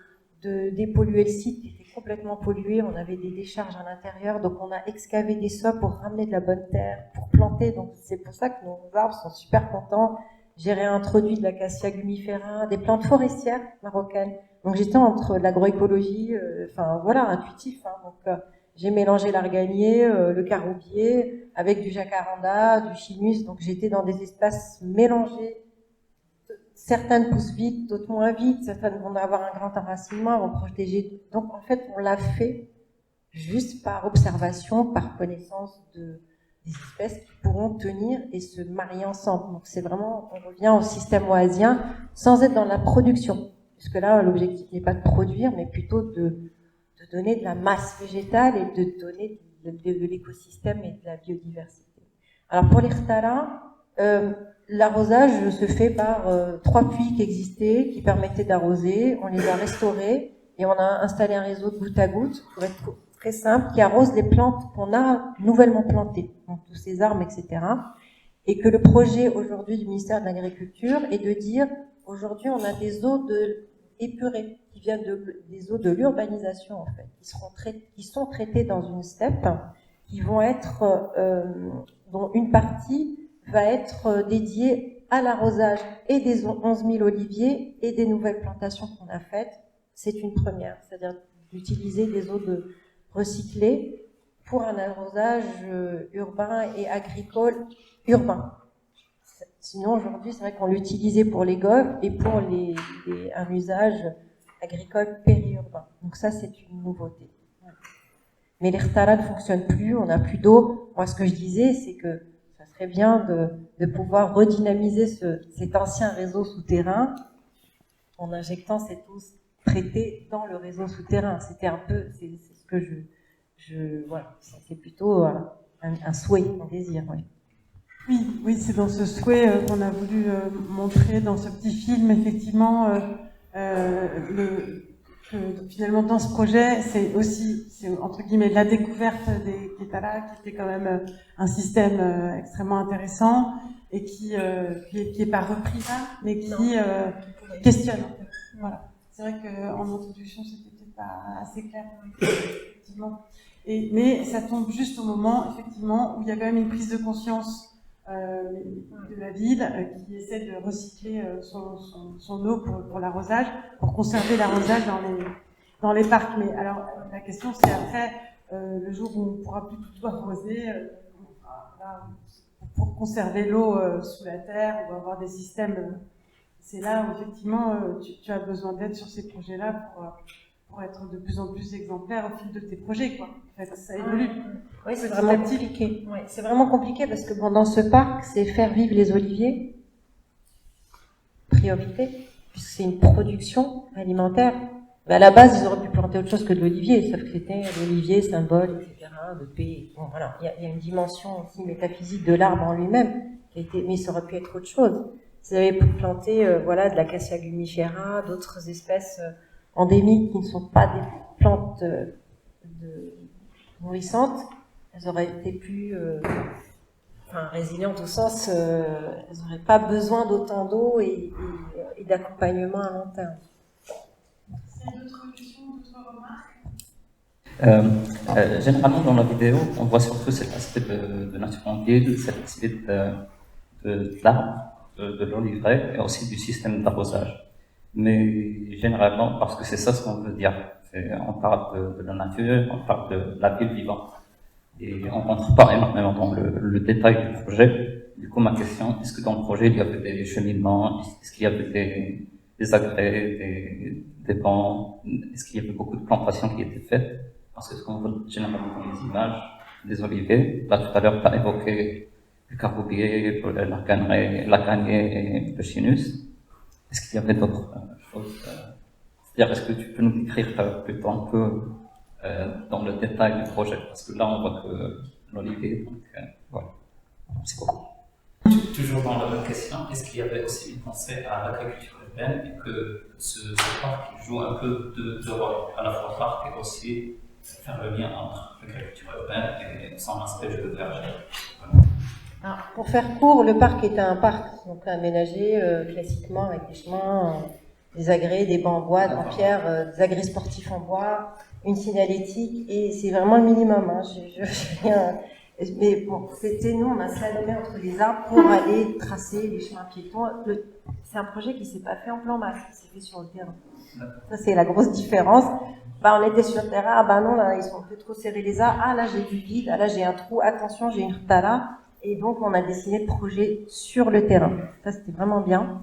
dépolluer le site qui était complètement pollué. On avait des décharges à l'intérieur, donc on a excavé des sols pour ramener de la bonne terre, pour planter. Donc c'est pour ça que nos arbres sont super contents. j'ai réintroduit de l'acacia gumifera, des plantes forestières marocaines. Donc j'étais entre l'agroécologie, enfin voilà, intuitif. Hein. Donc j'ai mélangé l'arganier, le caroubier, avec du jacaranda, du chinus. Donc j'étais dans des espaces mélangés. Certaines poussent vite, d'autres moins vite. Certaines vont avoir un grand enracinement, vont protéger. Donc en fait, on l'a fait juste par observation, par connaissance des espèces qui pourront tenir et se marier ensemble. Donc c'est vraiment, on revient au système oasien sans être dans la production. Puisque là, l'objectif n'est pas de produire, mais plutôt de donner de la masse végétale et de donner de l'écosystème et de la biodiversité. Alors pour l'Irtala, l'arrosage se fait par 3 puits qui existaient, qui permettaient d'arroser. On les a restaurés et on a installé un réseau de goutte à goutte, pour être très simple, qui arrose les plantes qu'on a nouvellement plantées, donc tous ces arbres, etc. Et que le projet aujourd'hui du ministère de l'Agriculture est de dire, aujourd'hui on a des eaux épurées, qui viennent des eaux de l'urbanisation en fait, qui sont traitées dans une steppe, qui vont être, dont une partie va être dédiée à l'arrosage et des 11 000 oliviers et des nouvelles plantations qu'on a faites. C'est une première, c'est-à-dire d'utiliser des eaux recyclées pour un arrosage urbain et agricole urbain. Sinon, aujourd'hui, c'est vrai qu'on l'utilisait pour les golfs et pour un usage agricole périurbain. Donc ça, c'est une nouveauté. Mais l'Irtala ne fonctionne plus, on n'a plus d'eau. Moi, ce que je disais, c'est que ça serait bien de pouvoir redynamiser cet ancien réseau souterrain en injectant cette eau traitée dans le réseau souterrain. C'était un peu, c'est ce que voilà, c'est plutôt un souhait, un désir, oui. Oui, c'est dans ce souhait qu'on a voulu montrer dans ce petit film, effectivement, que finalement dans ce projet, c'est entre guillemets la découverte des Kétala, qui était quand même un système extrêmement intéressant et qui est pas repris là, mais qui questionne. En fait. Voilà. C'est vrai qu'en introduction, c'était peut-être pas assez clair, effectivement. Mais ça tombe juste au moment, effectivement, où il y a quand même une prise de conscience de la ville qui essaie de recycler son eau pour l'arrosage, pour conserver l'arrosage dans les parcs. Mais alors, la question, c'est après, le jour où on ne pourra plus tout arroser, pour conserver l'eau sous la terre ou avoir des systèmes, c'est là où effectivement tu as besoin d'aide sur ces projets-là pour être de plus en plus exemplaire au fil de tes projets, quoi. En fait, ça évolue. Oui, c'est vraiment compliqué. Ouais, c'est vraiment compliqué parce que dans ce parc, c'est faire vivre les oliviers, priorité, puisque c'est une production alimentaire. Mais à la base, ils auraient pu planter autre chose que de l'olivier, sauf que c'était l'olivier, symbole, etc., de paix. Bon, voilà. Il y a une dimension aussi métaphysique de l'arbre en lui-même, mais ça aurait pu être autre chose. Ils avaient pu planter, de l'acacia gumifera, d'autres espèces endémiques qui ne sont pas des plantes nourrissantes, elles auraient été plus résilientes au sens, elles n'auraient pas besoin d'autant d'eau et d'accompagnement à long terme. Est-ce qu'il y a d'autres questions, d'autres remarques? Généralement, dans la vidéo, on voit surtout cet aspect de nature en ville, cet aspect de l'arbre, de l'oliveraie et aussi du système d'arrosage. Mais généralement, parce que c'est ça ce qu'on veut dire, on parle de la nature, on parle de la ville vivante. Et on ne rentre pas énormément dans le détail du projet. Du coup, ma question, est-ce que dans le projet, il y avait des cheminements, est-ce qu'il y avait des agrès, des bancs, est-ce qu'il y avait beaucoup de plantations qui étaient faites? Parce que ce qu'on voit généralement dans les images, des oliviers, là tout à l'heure, tu as évoqué le caroubier, l'acanier et le chinus. Est-ce qu'il y avait d'autres choses? C'est-à-dire, est-ce que tu peux nous décrire plutôt un peu dans le détail du projet? Parce que là, on voit que l'olivier, donc voilà. Merci beaucoup. Toujours dans la même question, est-ce qu'il y avait aussi une pensée à l'agriculture urbaine et que ce parc joue un peu de rôle, à la fois parc et aussi faire le lien entre l'agriculture urbaine et son aspect de verger? Alors, pour faire court, le parc était un parc donc aménagé classiquement avec des chemins, des agrès, des bancs en bois, en pierre, des agrès sportifs en bois, une signalétique, et c'est vraiment le minimum. Hein. Mais bon, nous, on a slalomé entre les arbres pour aller tracer les chemins piétons. C'est un projet qui ne s'est pas fait en plan masse, qui s'est fait sur le terrain. Ça, c'est la grosse différence. On était sur le terrain, non, là, ils sont un peu trop serrés les arbres. Là, j'ai du vide, là, j'ai un trou, attention, j'ai une rta là. Et donc, on a dessiné le projet sur le terrain. Ça, c'était vraiment bien.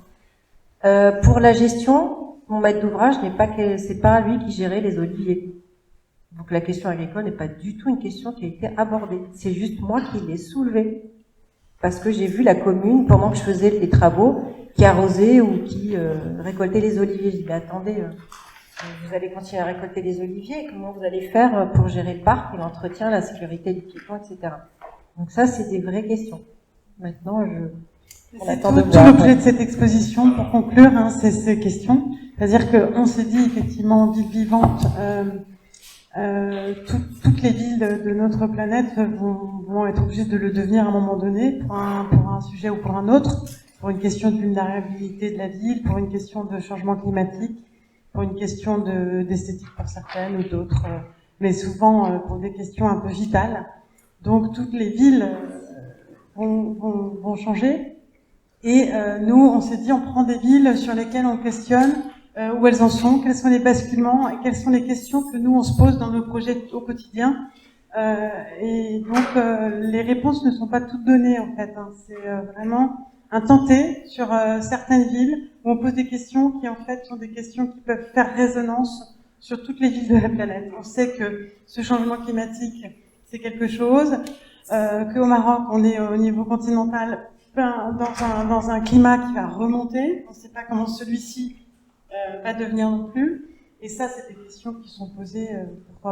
Pour la gestion, mon maître d'ouvrage c'est pas lui qui gérait les oliviers. Donc la question agricole n'est pas du tout une question qui a été abordée. C'est juste moi qui l'ai soulevée. Parce que j'ai vu la commune, pendant que je faisais les travaux, qui arrosait ou qui récoltait les oliviers. Je dis, attendez, vous allez continuer à récolter les oliviers, comment vous allez faire pour gérer le parc et l'entretien, la sécurité du piéton, etc. Donc ça, c'est des vraies questions. Maintenant, on attend de voir. Tout l'objet de cette exposition, pour conclure, c'est ces questions. C'est-à-dire qu'on s'est dit, effectivement, ville vivante, toutes les villes de notre planète vont être obligées de le devenir à un moment donné, pour un sujet ou pour un autre, pour une question de vulnérabilité de la ville, pour une question de changement climatique, pour une question d'esthétique pour certaines ou d'autres, mais souvent pour des questions un peu vitales. Donc toutes les villes vont changer. Et nous, on s'est dit, on prend des villes sur lesquelles on questionne où elles en sont, quels sont les basculements et quelles sont les questions que nous, on se pose dans nos projets au quotidien. Et donc, les réponses ne sont pas toutes données, en fait. C'est vraiment un tenté sur certaines villes où on pose des questions qui, en fait, sont des questions qui peuvent faire résonance sur toutes les villes de la planète. On sait que ce changement climatique, c'est quelque chose, qu'au Maroc, on est au niveau continental dans un climat qui va remonter. On ne sait pas comment celui-ci va devenir non plus. Et ça, c'est des questions qui sont posées pour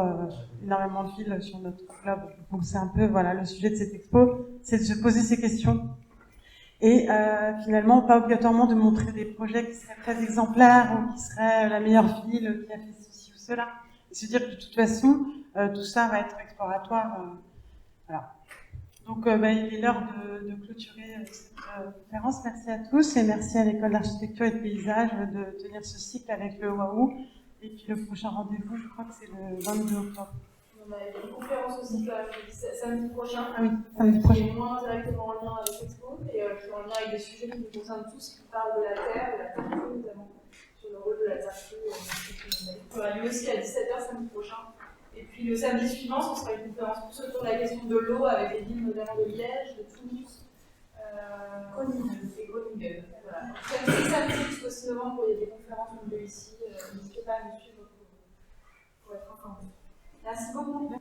énormément de villes sur notre globe. Donc c'est un peu le sujet de cette expo, c'est de se poser ces questions. Et finalement, pas obligatoirement de montrer des projets qui seraient très exemplaires ou qui seraient la meilleure ville qui a fait ceci ou cela. Et se dire que de toute façon, tout ça va être exploratoire. Voilà. Donc il est l'heure de clôturer cette conférence. Merci à tous et merci à l'École d'architecture et de paysage de tenir ce cycle avec le WAU. Et puis le prochain rendez-vous, je crois que c'est le 22 octobre. On a une conférence aussi samedi prochain. Ah oui, samedi prochain. Qui est moins directement en lien avec l'expo, mais qui est en lien avec des sujets qui nous concernent tous, qui parlent de la terre crue notamment, sur le rôle de la terre crue. Il y aura lieu aussi à 17h samedi prochain. Et puis le samedi suivant, ce sera une conférence plus autour de la question de l'eau avec les villes notamment de Liège, de Toulouse, et Groningen. Voilà. Samedi jusqu'au 6 novembre, il y a des conférences comme de ici. N'hésitez pas à nous suivre pour être informés. Merci beaucoup.